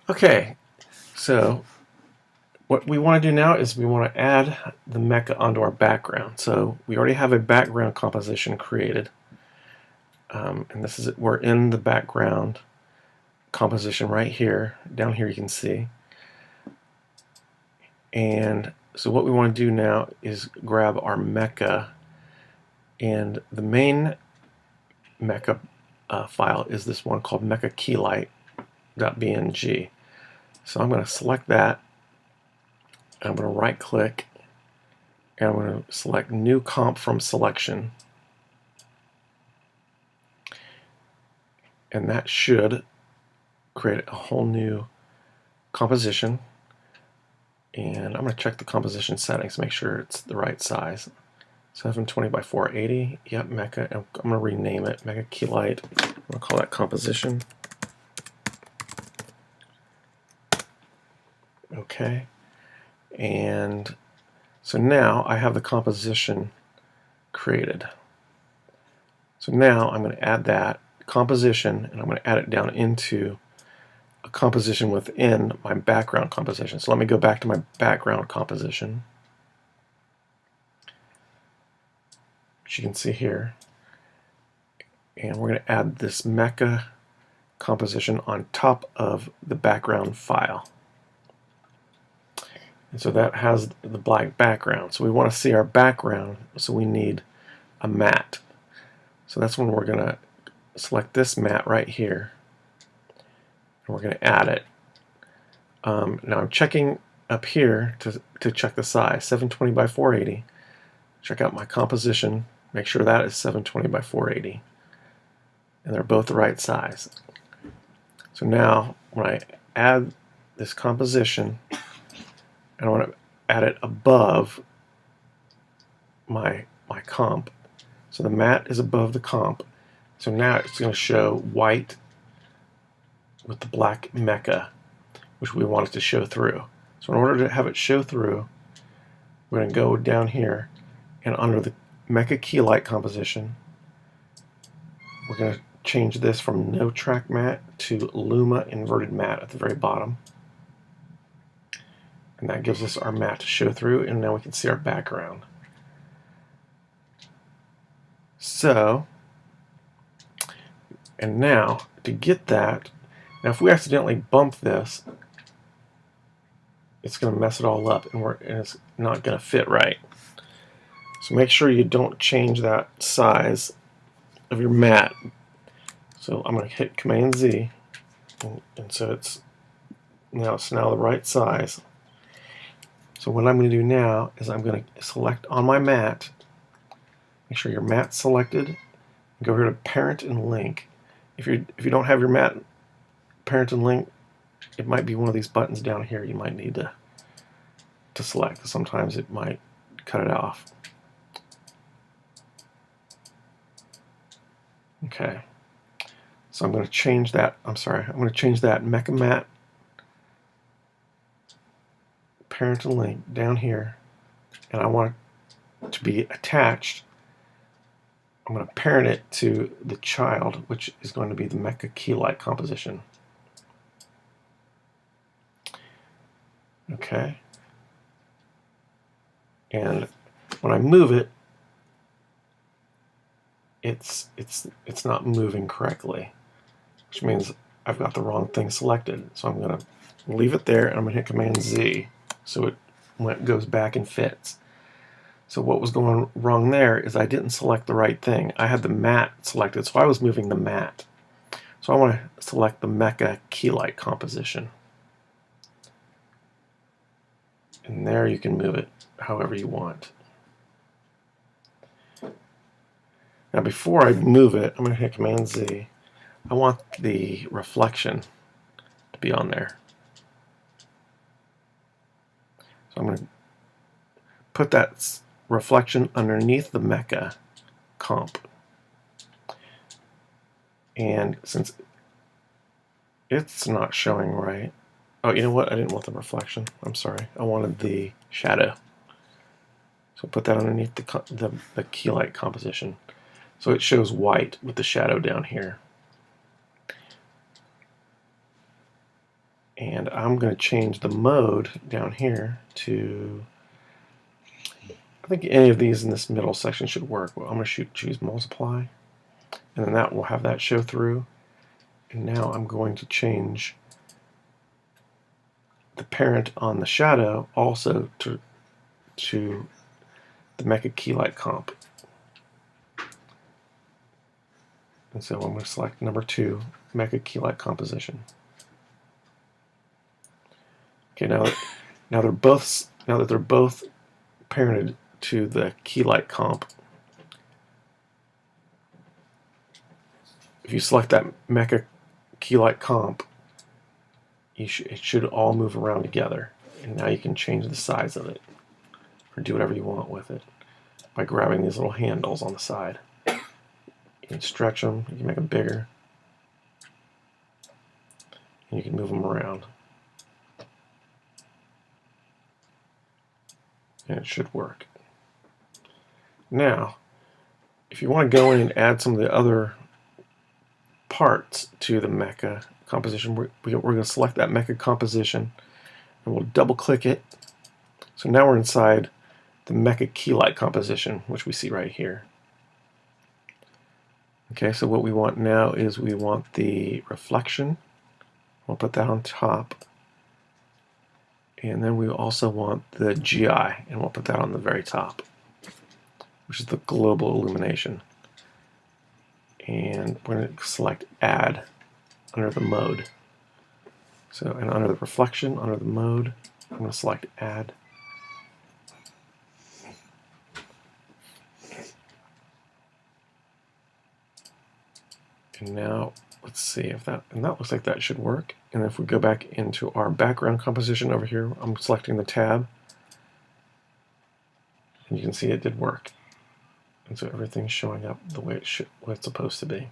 Okay, so what we want to do now is we want to add the mecha onto our background. So we already have a background composition created, and this is we're in the background composition right here. Down here you can see. And so what we want to do now is grab our mecha, and the main mecha file is this one called mecha keylight.bng. So I'm going to select that. I'm going to right click and I'm going to select new comp from selection, and that should create a whole new composition. And I'm going to check the composition settings, make sure it's the right size. 720 by 480. Yep, Mecha. I'm going to rename it Mecha Keylight. I'm going to call that composition. Okay. And so now I have the composition created. So now I'm going to add that composition, and I'm going to add it down into a composition within my background composition. So let me go back to my background composition, which you can see here. And we're going to add this mecha composition on top of the background file. And so that has the black background. So we want to see our background, so we need a matte. So that's when we're going to select this matte right here, and we're going to add it. Now I'm checking up here to check the size, 720 by 480. Check out my composition, make sure that is 720 by 480. And they're both the right size. So now when I add this composition, and I want to add it above my comp. So the matte is above the comp. So now it's going to show white with the black mecha, which we want it to show through. So in order to have it show through, we're going to go down here, and under the mecha keylight composition, we're going to change this from no track matte to Luma inverted matte at the very bottom. And that gives us our matte to show through, and now we can see our background. So, and now to get that, now if we accidentally bump this, it's going to mess it all up, and it's not going to fit right. So make sure you don't change that size of your matte. So I'm going to hit Command Z, and so it's now the right size. So what I'm going to do now is I'm going to select on my matte, make sure your matte's selected, and go here to Parent and Link. If you don't have your matte Parent and Link, it might be one of these buttons down here you might need to select. Sometimes it might cut it off. Okay, so I'm going to change that. I'm going to change that Mecha Matte Parent and Link down here, and I want it to be attached. I'm going to parent it to the child, which is going to be the Mecha Keylight composition. Okay, and when I move it, it's not moving correctly, which means I've got the wrong thing selected. So I'm going to leave it there, and I'm going to hit Command Z, so it goes back and fits. So what was going wrong there is I didn't select the right thing. I had the matte selected, so I was moving the matte. So I want to select the Mecha Keylight composition. And there you can move it however you want. Now before I move it, I'm going to hit Command Z. I want the reflection to be on there. So I'm going to put that reflection underneath the mecha comp. And since it's not showing right, oh, you know what? I didn't want the reflection. I'm sorry. I wanted the shadow. So put that underneath the keylight composition. So it shows white with the shadow down here. And I'm going to change the mode down here to, I think any of these in this middle section should work. Well, I'm going to choose multiply, and then that will have that show through. And now I'm going to change the parent on the shadow also to the Mecha keylight comp. And so I'm going to select number 2, Mecha keylight composition. Okay, now that they're both parented to the keylight comp, if you select that Mecha keylight comp, it should all move around together. And now you can change the size of it or do whatever you want with it by grabbing these little handles on the side. You can stretch them, you can make them bigger, and you can move them around. And it should work. Now, if you want to go in and add some of the other parts to the Mecha composition, we're going to select that Mecha composition and we'll double click it. So now we're inside the Mecha keylight composition, which we see right here. Okay, so what we want now is we want the reflection. We'll put that on top. And then we also want the GI, and we'll put that on the very top, which is the global illumination. And we're going to select Add under the mode. So, and under the reflection, under the mode, I'm going to select Add. And now let's see if that, and that looks like that should work. And if we go back into our background composition over here, I'm selecting the tab, and you can see it did work. And so everything's showing up the way it's supposed to be.